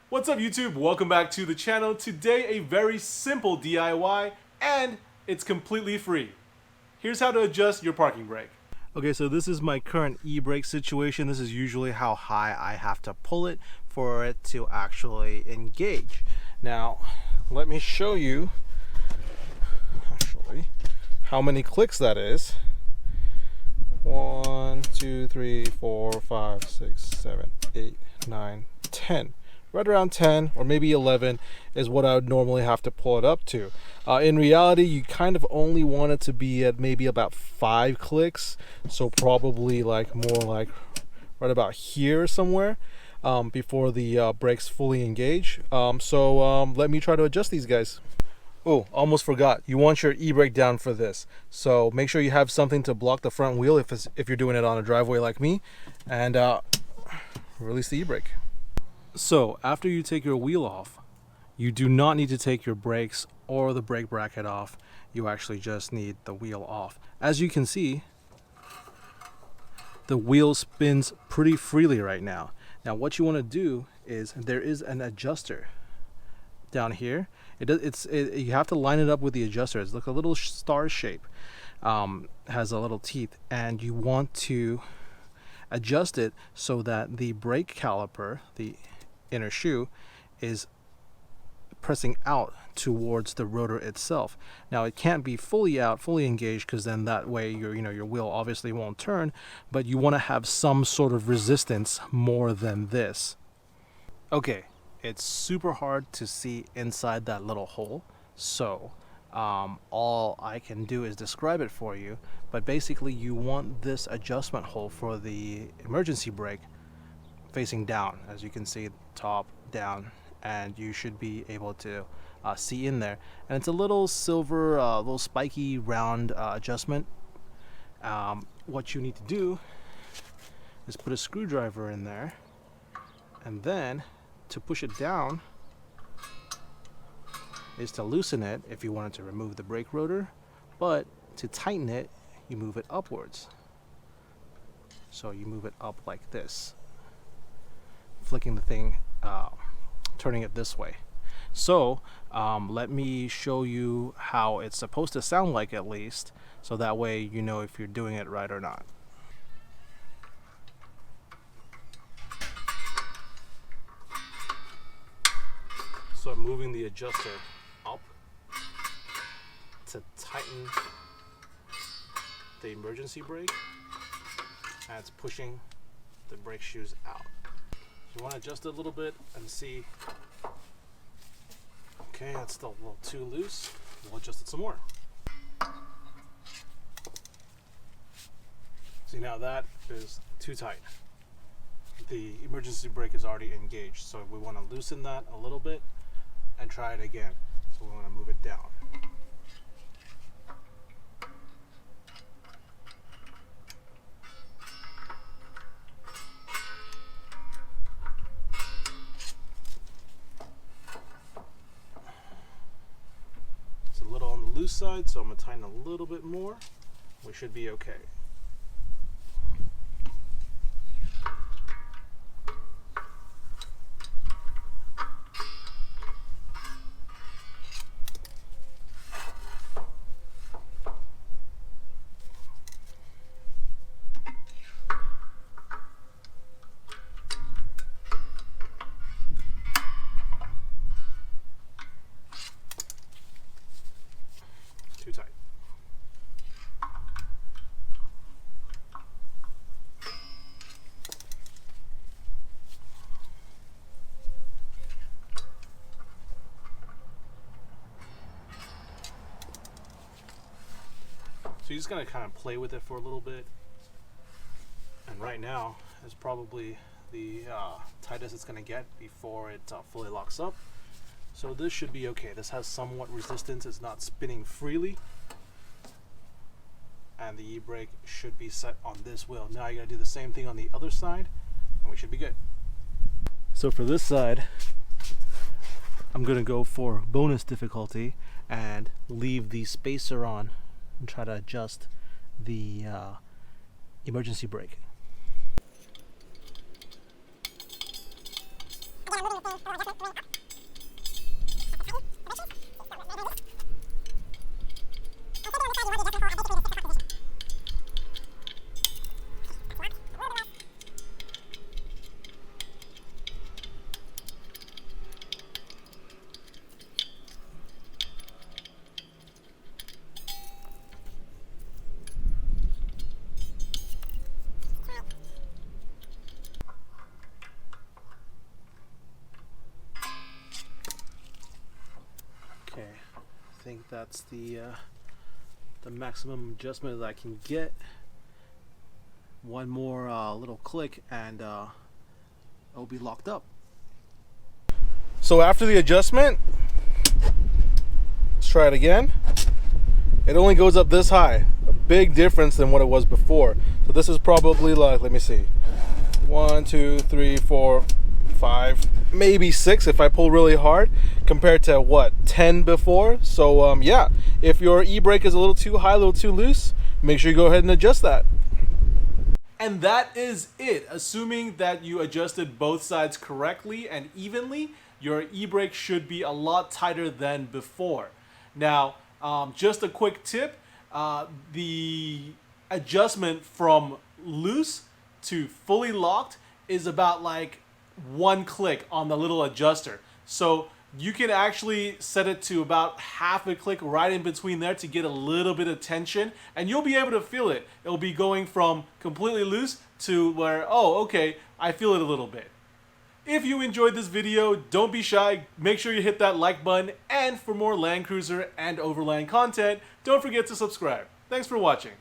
What's up YouTube? Welcome back to the channel. Today a very simple DIY and it's completely free. Here's how to adjust your parking brake. Okay, so this is my current e-brake situation. This is usually how high I have to pull it for it to actually engage. Now, let me show you actually how many clicks that is. 1, 2, 3, 4, 5, 6, 7, 8, 9, 10. Right around 10 or maybe 11 is what I would normally have to pull it up to. In reality, you kind of only want it to be at maybe about 5 clicks, so probably like more like right about here somewhere before the brakes fully engage. Let me try to adjust these guys. Oh, almost forgot. You want your e-brake down for this. So make sure you have something to block the front wheel if you're doing it on a driveway like me, and release the e-brake. So after you take your wheel off, you do not need to take your brakes or the brake bracket off. You actually just need the wheel off. As you can see, the wheel spins pretty freely right now. Now what you want to do is there is an adjuster down here. You have to line it up with the adjuster. It's like a little star shape, has a little teeth, and you want to adjust it so that the brake caliper, the inner shoe, is pressing out towards the rotor itself. Now it can't be fully out, fully engaged, because then that way your wheel obviously won't turn, but you want to have some sort of resistance more than this. Okay, it's super hard to see inside that little hole, so all I can do is describe it for you, but basically you want this adjustment hole for the emergency brake facing down, as you can see, top down, and you should be able to see in there. And it's a little silver, little spiky round adjustment. What you need to do is put a screwdriver in there, and then to push it down is to loosen it if you wanted to remove the brake rotor, but to tighten it, you move it upwards. So you move it up like this, flicking the thing, turning it this way. So let me show you how it's supposed to sound like, at least, so that way you know if you're doing it right or not. So I'm moving the adjuster up to tighten the emergency brake, and it's pushing the brake shoes out. You want to adjust it a little bit and see. Okay, that's still a little too loose. We'll adjust it some more. See, now that is too tight. The emergency brake is already engaged, so we want to loosen that a little bit and try it again. So we want to move it down. Loose side, so I'm going to tighten a little bit more. We should be okay. Too tight. So you're just going to kind of play with it for a little bit. And right now is probably the tightest it's going to get before it fully locks up. So this should be okay. This has somewhat resistance. It's not spinning freely. And the e-brake should be set on this wheel. Now you gotta do the same thing on the other side, and we should be good. So for this side, I'm gonna go for bonus difficulty and leave the spacer on and try to adjust the emergency brake. Okay, I think that's the maximum adjustment that I can get. One more little click and it'll be locked up. So after the adjustment, let's try it again. It only goes up this high. A big difference than what it was before. So this is probably like, let me see, 1, 2, 3, 4, 5, maybe 6 if I pull really hard, compared to what, 10 before. So yeah, if your e-brake is a little too high, a little too loose, make sure you go ahead and adjust that. And that is it. Assuming that you adjusted both sides correctly and evenly, your e-brake should be a lot tighter than before. Now, just a quick tip, the adjustment from loose to fully locked is about like 1 click on the little adjuster. So you can actually set it to about half a click right in between there to get a little bit of tension, and you'll be able to feel it. It'll be going from completely loose to where, oh, okay, I feel it a little bit. If you enjoyed this video, don't be shy. Make sure you hit that like button, and for more Land Cruiser and Overland content, don't forget to subscribe. Thanks for watching.